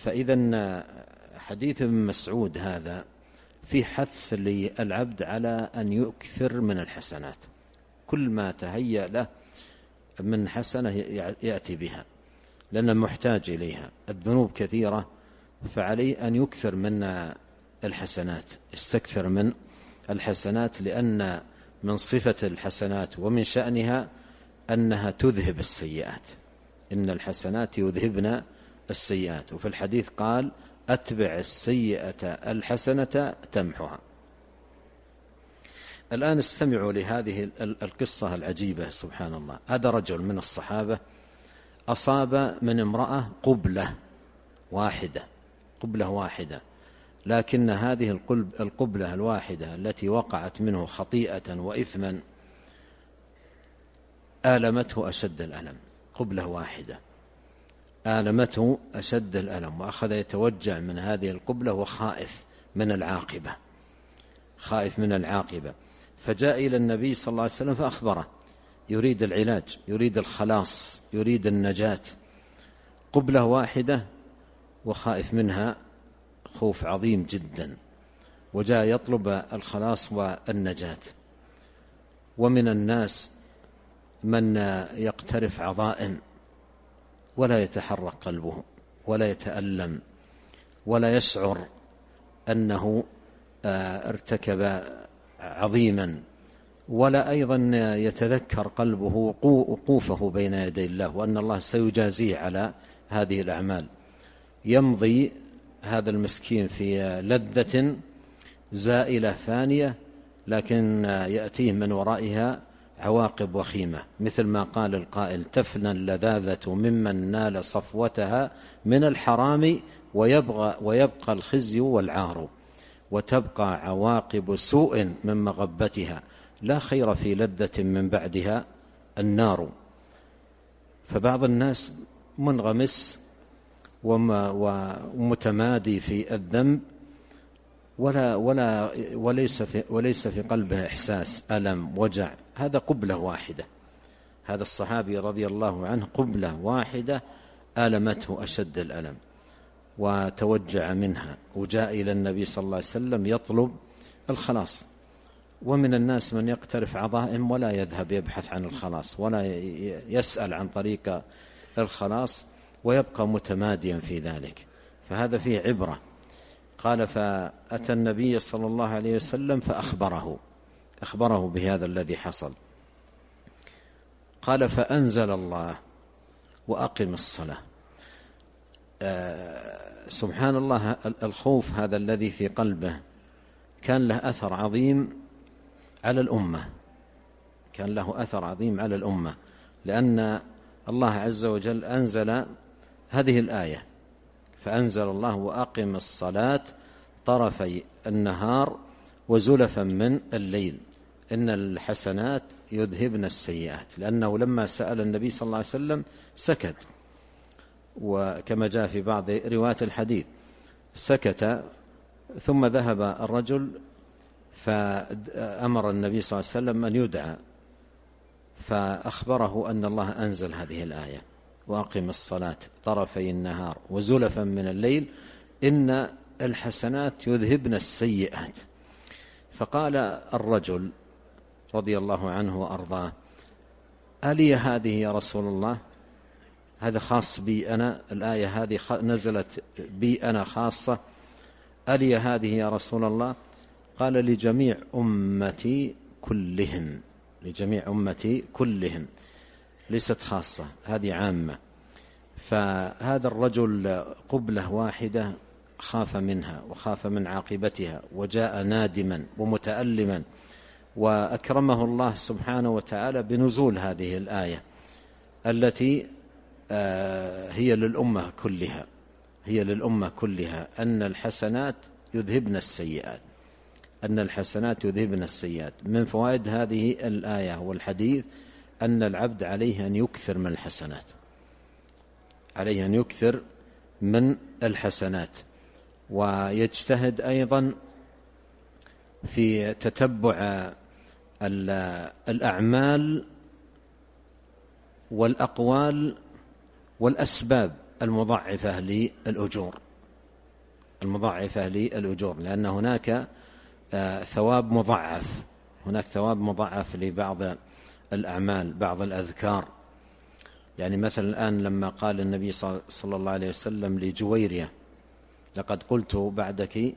فإذا حديث ابن مسعود هذا في حث للعبد على أن يكثر من الحسنات، كل ما تهيأ له من حسنة يأتي بها، لأنه محتاج إليها. الذنوب كثيرة، فعليه أن يكثر من الحسنات، يستكثر من الحسنات، لأن من صفة الحسنات ومن شأنها أنها تذهب السيئات، إن الحسنات يذهبن السيئات. وفي الحديث قال: أتبع السيئة الحسنة تمحها. الآن استمعوا لهذه القصة العجيبة. سبحان الله، هذا رجل من الصحابة أصاب من امرأة قبلة واحدة، لكن هذه القبلة الواحدة التي وقعت منه خطيئة وإثما آلمته أشد الألم. قبلة واحدة آلمته أشد الألم، وأخذ يتوجع من هذه القبلة وخائف من العاقبة. فجاء إلى النبي صلى الله عليه وسلم فأخبره، يريد العلاج، يريد الخلاص، يريد النجاة. قبلة واحدة وخائف منها خوف عظيم جدا، وجاء يطلب الخلاص والنجاة. ومن الناس من يقترف عظائم ولا يتحرك قلبه ولا يتألم ولا يشعر أنه ارتكب عظيما، ولا أيضا يتذكر قلبه وقوفه بين يدي الله وأن الله سيجازيه على هذه الأعمال. يمضي هذا المسكين في لذة زائلة فانية، لكن يأتيه من ورائها عواقب وخيمة، مثل ما قال القائل: تفنى اللذاذة ممن نال صفوتها من الحرام، ويبقى الخزي والعار، وتبقى عواقب سوء من مغبتها، لا خير في لذة من بعدها النار. فبعض الناس منغمس ومتمادي في الذنب وليس في قلبه إحساس ألم وجع. هذا قبلة واحدة، هذا الصحابي رضي الله عنه قبلة واحدة آلمته أشد الألم وتوجع منها، وجاء إلى النبي صلى الله عليه وسلم يطلب الخلاص. ومن الناس من يقترف عظائم ولا يذهب يبحث عن الخلاص ولا يسأل عن طريق الخلاص، ويبقى متماديا في ذلك. فهذا فيه عبرة. قال: فأتى النبي صلى الله عليه وسلم فأخبره بهذا الذي حصل. قال: فأنزل الله: وأقم الصلاة. سبحان الله، الخوف هذا الذي في قلبه كان له أثر عظيم على الأمة، لأن الله عز وجل أنزل هذه الآية: فأنزل الله: وأقم الصلاة طرفي النهار وزلفا من الليل إن الحسنات يذهبن السيئات. لأنه لما سأل النبي صلى الله عليه وسلم سكت، وكما جاء في بعض روايات الحديث سكت، ثم ذهب الرجل فأمر النبي صلى الله عليه وسلم أن يدعى، فأخبره أن الله أنزل هذه الآية: وأقم الصلاة طرفي النهار وزلفا من الليل إن الحسنات يذهبن السيئات. فقال الرجل رضي الله عنه وأرضاه: ألي هذه يا رسول الله؟ هذا خاص بي أنا، الآية هذه نزلت بي أنا خاصة، ألي هذه يا رسول الله؟ قال: لجميع أمتي كلهم، ليست خاصة، هذه عامة. فهذا الرجل قبلة واحدة خاف منها وخاف من عاقبتها، وجاء نادما ومتألما، وأكرمه الله سبحانه وتعالى بنزول هذه الآية التي هي للأمة كلها، أن الحسنات يذهبن السيئات. من فوائد هذه الآية والحديث أن العبد عليه أن يكثر من الحسنات، ويجتهد أيضا في تتبع الأعمال والأقوال والأسباب المضاعفة للأجور. المضاعفة للأجور، لأن هناك ثواب مضاعف، هناك ثواب مضاعف لبعض الأعمال، بعض الأذكار. يعني مثلا الآن لما قال النبي صلى الله عليه وسلم لجويرية: لقد قلت بعدك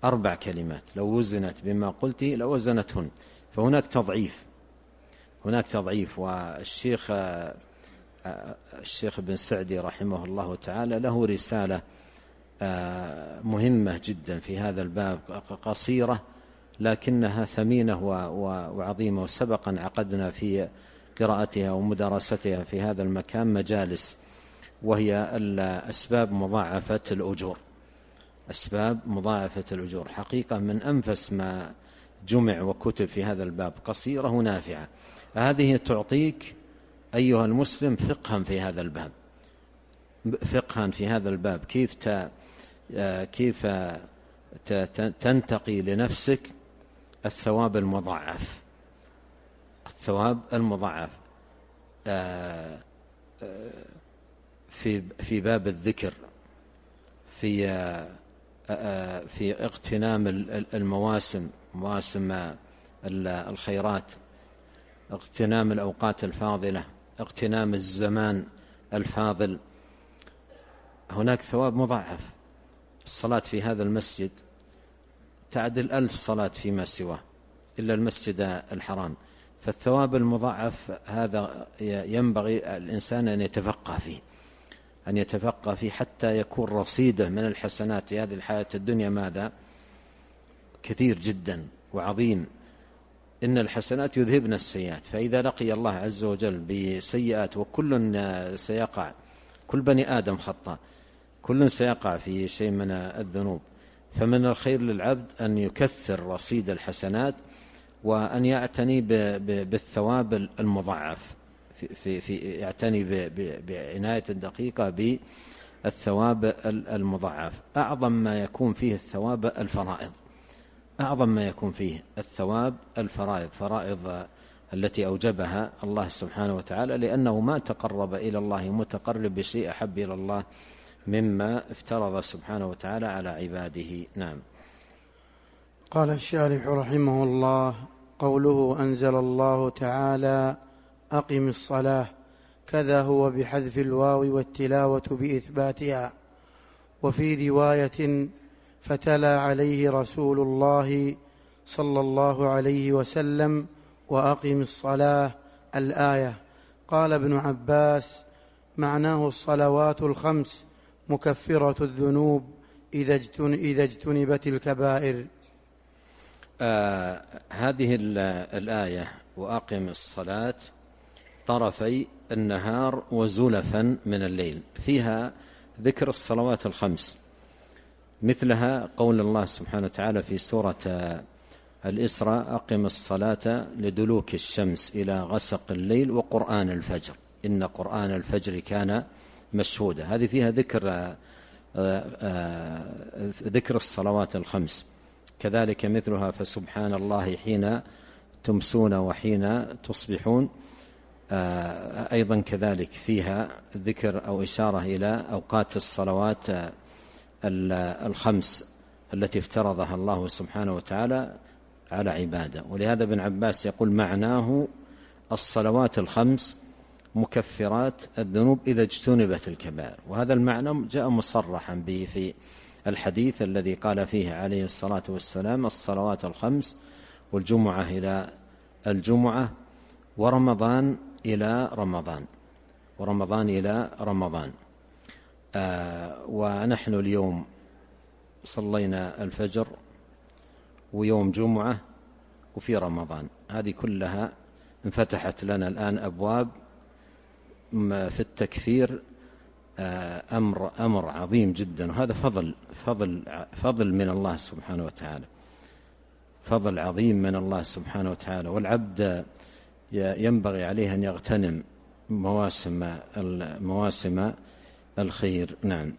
4 كلمات لو وزنت بما قلت لوزنتهن. فهناك تضعيف، هناك تضعيف. والشيخ ابن سعدي رحمه الله تعالى له رسالة مهمة جدا في هذا الباب، قصيرة لكنها ثمينة وعظيمة، وسبقا عقدنا في قراءتها ومدارستها في هذا المكان مجالس، وهي أسباب مضاعفة الأجور. أسباب مضاعفة الأجور حقيقة من أنفس ما جمع وكتب في هذا الباب، قصيرة ونافعة. هذه تعطيك أيها المسلم فقها في هذا الباب، فقها في هذا الباب، كيف تنتقي لنفسك الثواب المضاعف، الثواب المضاعف في باب الذكر، في اغتنام المواسم، مواسم الخيرات، اغتنام الأوقات الفاضلة، اغتنام الزمان الفاضل. هناك ثواب مضاعف. الصلاة في هذا المسجد تعدل 1000 صلاة فيما سواه إلا المسجد الحرام. فالثواب المضاعف هذا ينبغي الإنسان أن يتفقه فيه، أن يتفقه فيه حتى يكون رصيده من الحسنات في هذه الحياة الدنيا ماذا؟ كثير جدا وعظيم. إن الحسنات يذهبن السيئات، فإذا لقي الله عز وجل بسيئات، وكل سيقع، كل بني آدم خطأ، كل سيقع في شيء من الذنوب، فمن الخير للعبد أن يكثر رصيد الحسنات وأن يعتني بالثواب المضاعف، يعتني بعناية دقيقة بالثواب المضاعف. أعظم ما يكون فيه الثواب الفرائض، أعظم ما يكون فيه الثواب الفرائض، فرائض التي أوجبها الله سبحانه وتعالى، لأنه ما تقرب إلى الله متقرب بشيء أحب إلى الله مما افترض سبحانه وتعالى على عباده. نعم. قال الشارح رحمه الله: قوله أنزل الله تعالى أقم الصلاة، كذا هو بحذف الواو والتلاوة بإثباتها. وفي رواية: فتلا عليه رسول الله صلى الله عليه وسلم وأقم الصلاة الآية. قال ابن عباس: معناه الصلوات الخمس مكفرة الذنوب إذا اجتنبت الكبائر. هذه الآية وأقم الصلاة طرفي النهار وزلفا من الليل، فيها ذكر الصلوات الخمس، مثلها قول الله سبحانه وتعالى في سورة الإسراء: أقم الصلاة لدلوك الشمس إلى غسق الليل وقرآن الفجر إن قرآن الفجر كان مشهودا. هذه فيها ذكر الصلوات الخمس. كذلك مثلها: فسبحان الله حين تمسون وحين تصبحون. أيضا كذلك فيها ذكر أو إشارة إلى أوقات الصلوات الخمس التي افترضها الله سبحانه وتعالى على عباده. ولهذا ابن عباس يقول: معناه الصلوات الخمس مكفرات الذنوب إذا اجتنبت الكبائر. وهذا المعنى جاء مصرحا به في الحديث الذي قال فيه عليه الصلاة والسلام: الصلوات الخمس والجمعة إلى الجمعة ورمضان إلى رمضان، ورمضان إلى رمضان. ونحن اليوم صلينا الفجر ويوم جمعة وفي رمضان، هذه كلها انفتحت لنا الآن أبواب في التكفير، أمر عظيم جدا. وهذا فضل من الله سبحانه وتعالى، فضل عظيم من الله سبحانه وتعالى. والعبد ينبغي عليه أن يغتنم مواسم الخير. نعم.